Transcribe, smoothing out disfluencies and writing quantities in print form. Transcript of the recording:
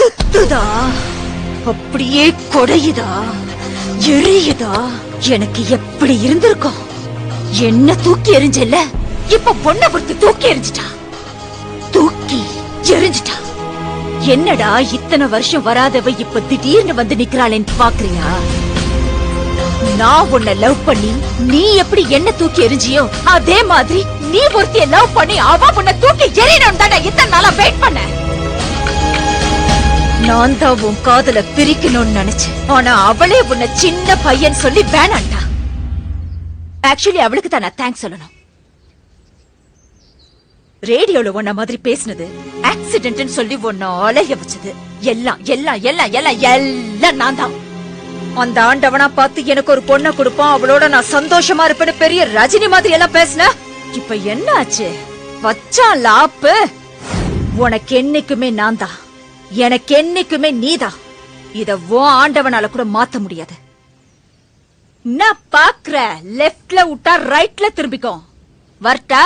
சுத்துதா, அப்படியே கொடையுதா, எரியுதா. எனக்கு எப்படி இருந்திருக்கும்? என்ன தூக்கி எரிஞ்சல, இப்ப பொண்ணை பொறுத்து தூக்கி எரிஞ்சிட்டா. தூக்கி எரிஞ்சிட்டா. என்னடா இத்தனை வருஷம் வராதவ இப்ப திடீர்னு வந்து நிக்கிறாளேன்னு பாக்குறியா? நான் உன்னை லவ் பண்ணி நீ எப்படி என்ன தூக்கி எரிஞ்சியோ அதே மாதிரி நீ ஒருத்திய லவ் பண்ணி அவ உன்னை தூக்கி எறியணும் தானே இத்தனை நாளா வெயிட் பண்ண. நான் தான் உன் காதல பிரிக்கணும்னு நினைச்சேன். ஆனா அவளே உன்னை சின்ன பையன் சொல்லி வேணாண்டா. ஆக்சுவலி அவளுக்கு தான் நான் தேங்க்ஸ் சொல்லணும். ரேடியோல உன்ன மாதிரி பேசினது, ஆக்சிடென்ட் சொல்லி உன்ன அலைய வச்சது எல்லாம் எல்லாம் எல்லாம் எல்லாம் எல்லாம் நான் தான். அந்த ஆண்டவனா பார்த்து எனக்கு ஒரு பொண்ணை கொடுப்பான், அவளோட நான் சந்தோஷமா இருப்பேன்னு பெரிய ரஜினி மாதிரி எல்லாம் பேசின. இப்ப என்ன ஆச்சு? வச்சான் லாப்பு. உனக்கு என்னைக்குமே நான் தான், எனக்கு என்னைக்குமே நீதான். இத ஆண்டவனால கூட மாத்த முடியாது. நான் பாக்குற லெப்ட்ல விட்டா ரைட்ல திரும்பிக்கும். வரட்டா?